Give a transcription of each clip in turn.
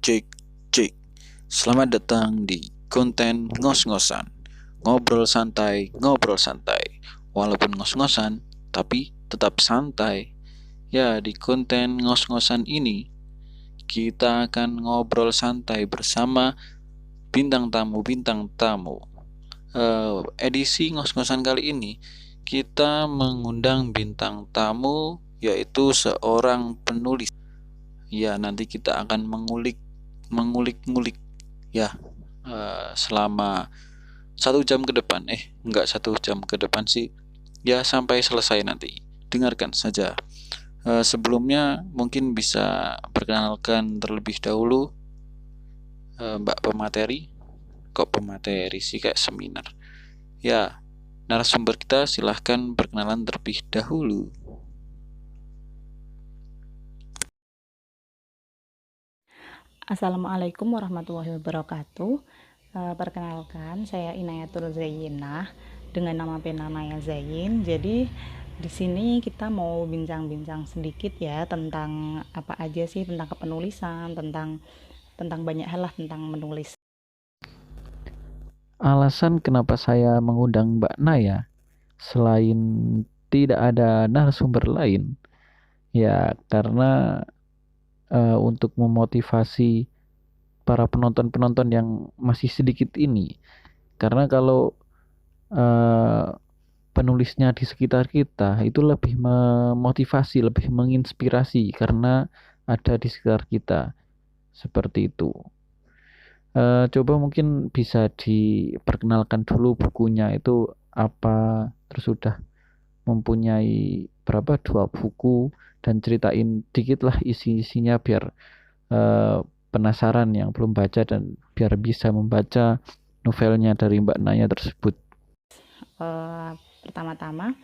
Cek, cek. Selamat datang di konten ngos-ngosan. Ngobrol santai. Walaupun ngos-ngosan, tapi tetap santai. Ya, di konten ngos-ngosan ini, kita akan ngobrol santai bersama bintang tamu. Edisi ngos-ngosan kali ini, kita mengundang bintang tamu, yaitu seorang penulis. Ya, nanti kita akan mengulik-ngulik ya selama 1 jam ke depan. Enggak 1 jam ke depan sih. Ya, sampai selesai nanti. Dengarkan saja. Sebelumnya mungkin bisa perkenalkan terlebih dahulu Mbak pemateri. Kok pemateri sih, kayak seminar. Ya, narasumber kita silahkan perkenalan terlebih dahulu. Assalamualaikum warahmatullahi wabarakatuh. Perkenalkan, saya Inayatul Zayyinah dengan nama pena Naya Zain. Jadi di sini kita mau bincang-bincang sedikit ya tentang apa aja sih, tentang kepenulisan, tentang banyak hal lah tentang menulis. Alasan kenapa saya mengundang Mbak Naya selain tidak ada narasumber lain, ya karena untuk memotivasi para penonton-penonton yang masih sedikit ini. Karena kalau eh, penulisnya di sekitar kita itu lebih memotivasi, lebih menginspirasi karena ada di sekitar kita. Seperti itu. Coba mungkin bisa diperkenalkan dulu bukunya itu apa, terus sudah mempunyai berapa, 2 buku, dan ceritain dikit lah isi-isinya biar eh, penasaran yang belum baca dan biar bisa membaca novelnya dari Mbak Naya tersebut. Eh, Pertama-tama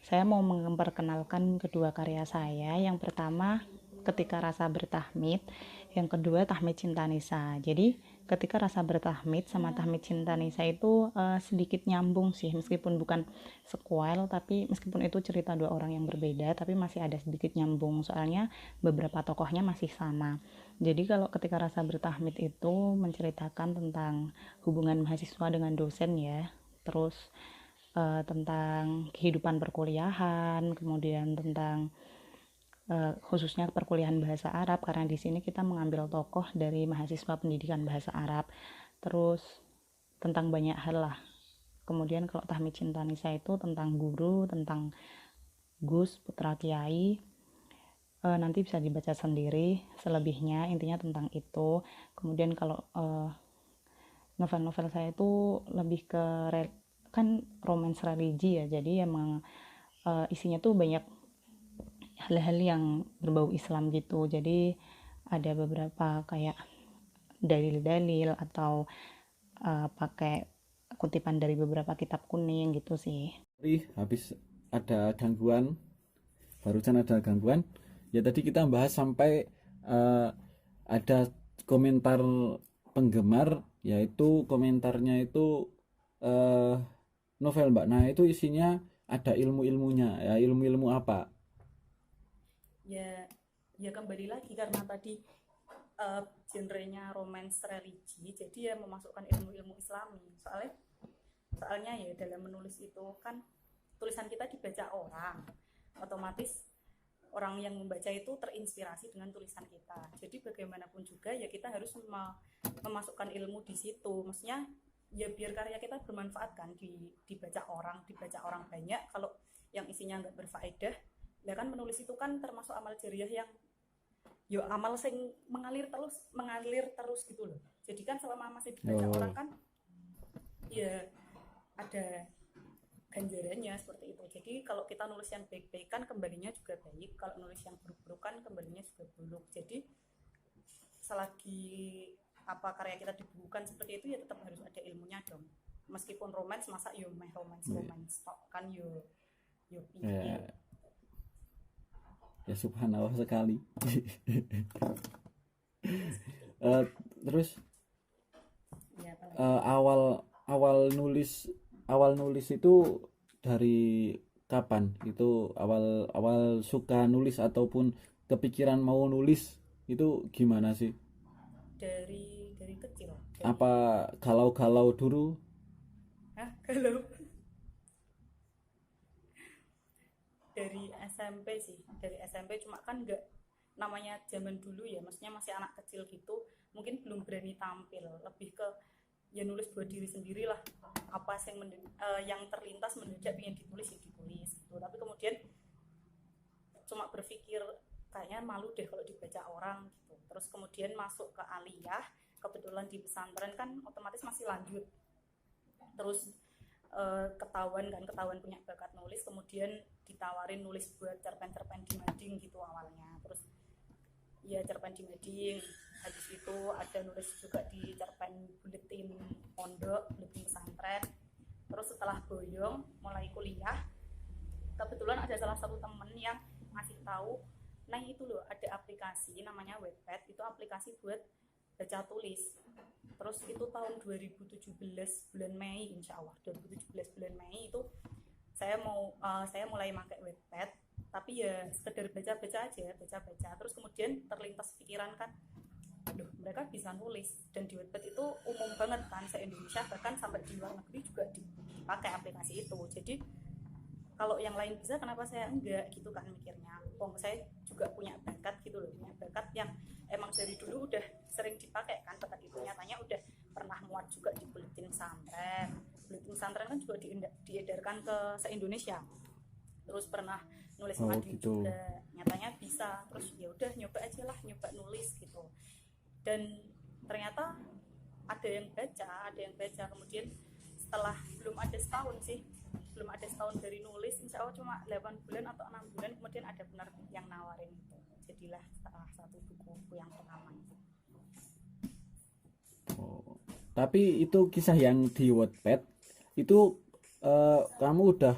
saya mau memperkenalkan kedua karya saya. Yang pertama, Ketika Rasa Bertahmid. Yang kedua, Tahmid Cinta Nisa. Jadi, ketika Rasa Bertahmid sama Tahmid Cinta Nisa itu sedikit nyambung sih, meskipun bukan sequel, tapi meskipun itu cerita dua orang yang berbeda, tapi masih ada sedikit nyambung. Soalnya beberapa tokohnya masih sama. Jadi, kalau Ketika Rasa Bertahmid itu menceritakan tentang hubungan mahasiswa dengan dosen ya, terus tentang kehidupan perkuliahan, kemudian tentang khususnya perkuliahan bahasa Arab, karena di sini kita mengambil tokoh dari mahasiswa pendidikan bahasa Arab, terus tentang banyak hal lah. Kemudian kalau Tahmid Cinta Nisa itu tentang guru, tentang Gus Putra Kiai. Nanti bisa dibaca sendiri selebihnya, intinya tentang itu. Kemudian kalau novel-novel saya itu lebih ke kan romance religi ya, jadi emang isinya tuh banyak hal-hal yang berbau Islam gitu. Jadi ada beberapa kayak dalil-dalil atau pakai kutipan dari beberapa kitab kuning gitu sih. Habis ada gangguan, barusan ada gangguan. Ya tadi kita bahas sampai eh, ada komentar penggemar, yaitu komentarnya itu eh, novel Mbak. Nah itu isinya ada ilmu-ilmunya. Ya, ilmu-ilmu apa? Ya, ya kembali lagi karena tadi uh, genrenya romance religi, jadi ya memasukkan ilmu-ilmu Islami. Soalnya ya dalam menulis itu kan tulisan kita dibaca orang, otomatis orang yang membaca itu terinspirasi dengan tulisan kita. Jadi bagaimanapun juga ya kita harus memasukkan ilmu di situ. Maksudnya ya biar karya kita bermanfaat kan, dibaca orang banyak. Kalau yang isinya nggak berfaedah, ya kan menulis itu kan termasuk amal jariah yang yo amal sing mengalir terus gitu loh. Jadi kan selama masih dibaca orang Oh, kan ya ada ganjarannya seperti itu. Jadi kalau kita nulis yang baik-baik kan kembalinya juga baik, kalau nulis yang buruk-buruk kan kembalinya juga buruk. Jadi selagi apa karya kita dibukukan seperti itu ya tetap harus ada ilmunya dong. Meskipun romance, masa yo meh romance iya. romance kan yo piye. Ya, ya subhanallah sekali. Eh, terus Ya apalagi. eh, awal awal nulis awal nulis itu dari kapan? Itu awal awal suka nulis ataupun kepikiran mau nulis itu gimana sih? dari kecil. Apa galau-galau dulu? Kalau dari SMP sih, dari SMP, cuma kan nggak, namanya zaman dulu ya, maksudnya masih anak kecil gitu, mungkin belum berani tampil, lebih ke ya nulis buat diri sendiri lah, apa yang terlintas mendadak pengen ditulis ya ditulis gitu. Tapi kemudian cuma berpikir kayaknya malu deh kalau dibaca orang gitu. Terus kemudian masuk ke aliyah, kebetulan di pesantren kan otomatis masih lanjut, terus ketahuan punya bakat nulis, kemudian ditawarin nulis buat cerpen-cerpen di Mading gitu awalnya. Terus ya cerpen di Mading, habis itu ada nulis juga di cerpen buletin pondok, buletin pesantren. Terus setelah boyong mulai kuliah, kebetulan ada salah satu temen yang ngasih tahu, nah itu loh ada aplikasi namanya Wattpad, itu aplikasi buat baca tulis. Terus itu tahun 2017 bulan Mei, insya Allah 2017 bulan Mei itu saya mulai pakai Wattpad, tapi ya sekedar baca-baca aja, baca-baca. Terus kemudian terlintas pikiran kan, aduh mereka bisa nulis, dan di Wattpad itu umum banget kan se-Indonesia, bahkan sampai di luar negeri juga dipakai aplikasi itu. Jadi kalau yang lain bisa, kenapa saya enggak gitu kan mikirnya. Saya juga punya bakat gitu loh, punya bakat yang emang dari dulu udah sering dipakai kan, bakat itu nyatanya udah pernah muat juga di buletin pesantren. Buletin pesantren kan juga diedarkan ke se-Indonesia. Terus pernah nulis Mading gitu. juga, nyatanya bisa. Terus ya udah nyoba aja lah, nyoba nulis gitu. Dan ternyata ada yang baca. Kemudian setelah belum ada setahun dari nulis, insya Allah cuma 8 bulan atau 6 bulan, kemudian ada penerbit yang nawarin itu. Jadilah salah satu buku yang pertama itu. Oh. Tapi itu kisah yang di Wattpad itu kamu udah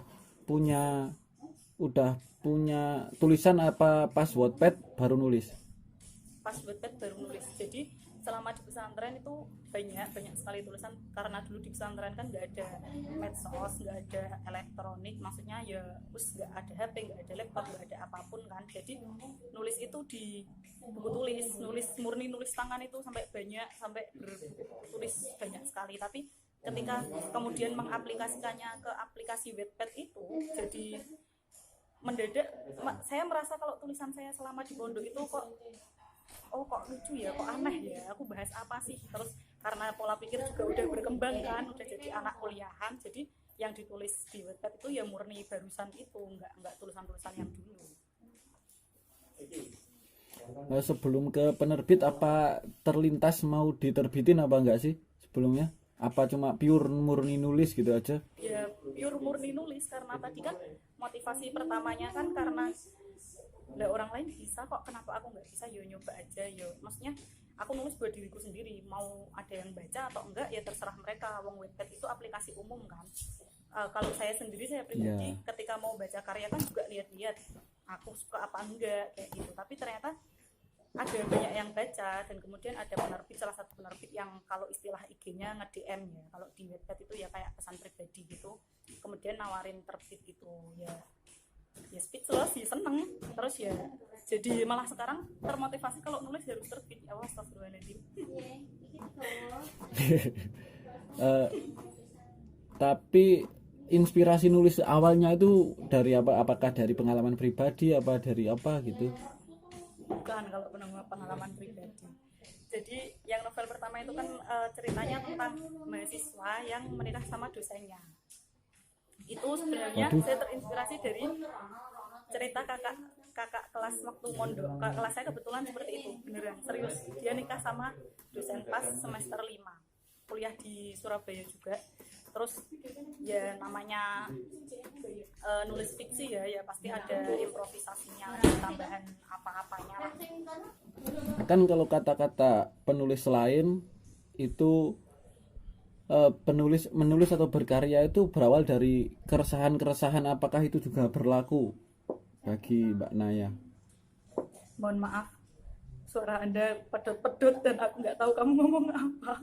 punya tulisan apa pas Wattpad baru nulis? Pas Wattpad baru nulis. Jadi selama di pesantren itu banyak sekali tulisan, karena dulu di pesantren kan nggak ada medsos, nggak ada elektronik, maksudnya ya terus nggak ada HP, nggak ada laptop, nggak ada apapun kan. Jadi nulis itu di buku nulis murni, nulis tangan itu sampai bertulis banyak sekali. Tapi ketika kemudian mengaplikasikannya ke aplikasi Wattpad itu, jadi mendadak saya merasa kalau tulisan saya selama di pondok itu kok lucu ya, kok aneh ya, aku bahas apa sih. Terus karena pola pikir juga udah berkembang kan, udah jadi anak kuliahan, jadi yang ditulis di Wattpad itu ya murni barusan itu, nggak tulisan-tulisan yang dulu. Sebelum ke penerbit apa terlintas mau diterbitin apa enggak sih sebelumnya? Apa cuma pure murni nulis gitu aja? Ya pure murni nulis, karena tadi kan motivasi pertamanya kan karena orang lain bisa kok, kenapa aku nggak bisa, nyoba aja maksudnya aku nulis buat diriku sendiri, mau ada yang baca atau enggak ya terserah mereka. Wong Wattpad itu aplikasi umum kan. Kalau saya pribadi ketika mau baca karya kan juga lihat-lihat aku suka apa enggak kayak gitu. Tapi ternyata ada banyak yang baca, dan kemudian ada penerbit, salah satu penerbit yang kalau istilah IG-nya nge-DM ya, kalau di Wattpad itu ya kayak pesan pribadi gitu, kemudian nawarin terbit gitu ya speechless sih, seneng. Terus ya jadi malah sekarang termotivasi kalau nulis harus terbit. Ya Allah, astagfirullahaladzim. Tapi inspirasi nulis awalnya itu dari apa? Apakah dari pengalaman pribadi apa dari apa gitu? Bukan, kalau pengalaman pribadi. Jadi yang novel pertama itu kan ceritanya tentang mahasiswa yang menikah sama dosennya. Itu sebenarnya saya terinspirasi dari cerita kakak kelas waktu mondok. Kakak kelas saya kebetulan seperti itu, beneran serius. Dia nikah sama dosen pas semester 5, kuliah di Surabaya juga. Terus ya namanya nulis fiksi ya pasti ada improvisasinya, tambahan apa-apanya lah. Kan kalau kata-kata penulis lain itu menulis atau berkarya itu berawal dari keresahan-keresahan. Apakah itu juga berlaku bagi Mbak Naya? Mohon maaf, suara Anda pedot-pedot dan aku nggak tahu kamu ngomong apa.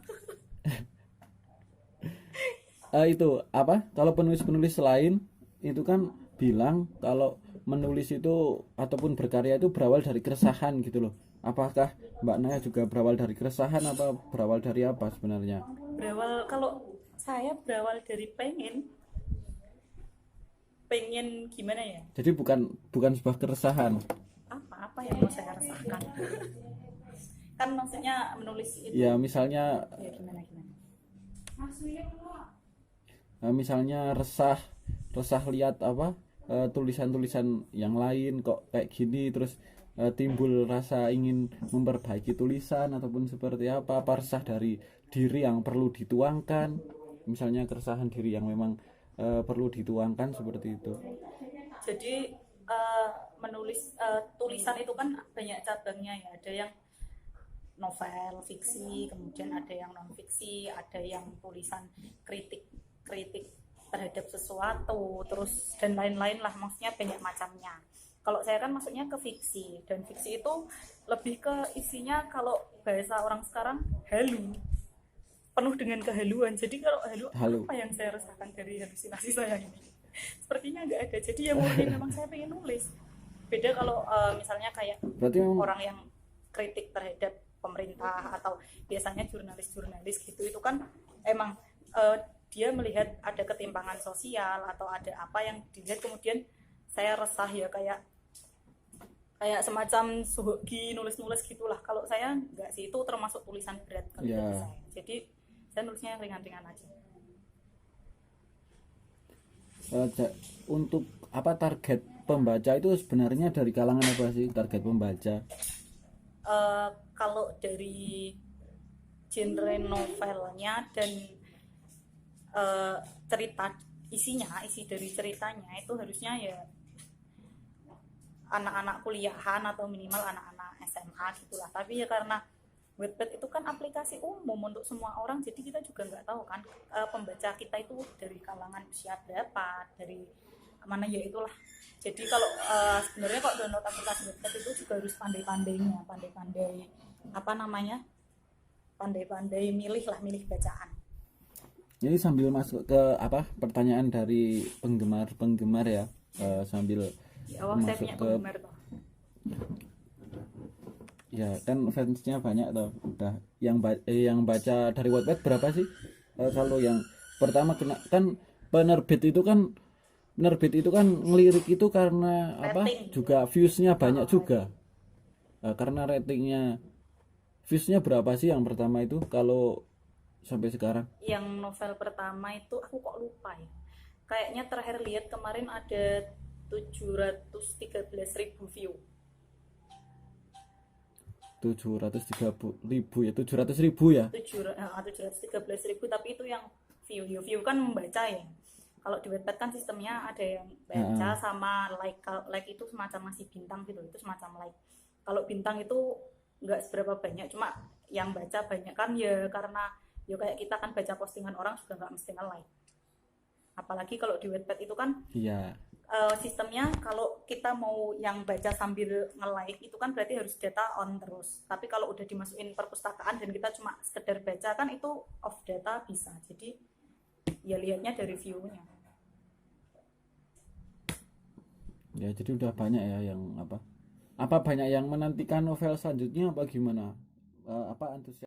Itu apa? Kalau penulis-penulis lain itu kan bilang kalau menulis itu ataupun berkarya itu berawal dari keresahan gitu loh. Apakah Mbak Naya juga berawal dari keresahan apa berawal dari apa sebenarnya? Kalau saya berawal dari pengen gimana ya, Jadi bukan sebuah keresahan. apa yang mau saya rasakan. Kan maksudnya menulis itu Ya misalnya ya gimana. misalnya resah lihat apa tulisan-tulisan yang lain kok kayak gini, terus timbul rasa ingin memperbaiki tulisan ataupun seperti apa resah dari diri yang perlu dituangkan, misalnya keresahan diri yang memang perlu dituangkan seperti itu. Jadi menulis tulisan itu kan banyak cabangnya ya, ada yang novel fiksi, kemudian ada yang non fiksi, ada yang tulisan kritik kritik terhadap sesuatu, terus dan lain-lain lah, maksudnya banyak macamnya. Kalau saya kan maksudnya ke fiksi, dan fiksi itu lebih ke isinya, kalau bahasa orang sekarang halu, penuh dengan kehaluan. Jadi kalau Halo. apa yang saya rasakan dari halusinasi saya ini? Sepertinya nggak ada. Jadi ya mungkin memang saya pengen nulis. Beda kalau misalnya kayak Berarti memang orang yang kritik terhadap pemerintah atau biasanya jurnalis-jurnalis gitu, itu kan emang dia melihat ada ketimpangan sosial atau ada apa yang dilihat, kemudian saya resah ya, kayak semacam suhoki, nulis-nulis gitulah. Kalau saya nggak sih, itu termasuk tulisan berat kalau Ya. dari saya. Jadi saya nulisnya yang ringan-ringan aja. Untuk apa target pembaca itu sebenarnya dari kalangan apa sih target pembaca? Kalau dari genre novelnya dan cerita isi dari ceritanya itu harusnya ya anak-anak kuliahan atau minimal anak-anak SMA gitulah. Tapi ya karena Wattpad itu kan aplikasi umum untuk semua orang, jadi kita juga nggak tahu kan pembaca kita itu dari kalangan usia berapa, dari mana ya itulah. Jadi kalau sebenarnya kalau download aplikasi Wattpad itu juga harus pandai-pandainya, pandai-pandai milih bacaan. Jadi sambil masuk ke apa pertanyaan dari penggemar ya, sambil Saya masuk punya ke penggemar toh. ya kan fansnya banyak tuh udah yang baca dari Wattpad berapa sih? Kalau yang pertama kena kan penerbit itu kan ngelirik itu karena apa? Rating. Juga viewsnya banyak juga. Karena ratingnya viewsnya berapa sih yang pertama itu kalau sampai sekarang? Yang novel pertama itu aku kok lupa ya, kayaknya terakhir lihat kemarin ada 713.000 view. 730.000 ya, 700.000 ya. 713.000, tapi itu yang view kan membaca ya. Kalau di Wattpad kan sistemnya ada yang baca sama like. Like itu semacam ngasih bintang gitu, itu semacam like. Kalau bintang itu nggak seberapa banyak, cuma yang baca banyak kan ya, karena ya kayak kita kan baca postingan orang juga nggak mesti nge-like. Apalagi kalau di Wattpad itu kan Iya. sistemnya kalau kita mau yang baca sambil nge-like itu kan berarti harus data on terus. Tapi kalau udah dimasukin perpustakaan dan kita cuma sekedar baca kan itu off data bisa. Jadi ya lihatnya dari view-nya. Ya, jadi udah banyak ya yang apa banyak yang menantikan novel selanjutnya apa gimana? Apa antusias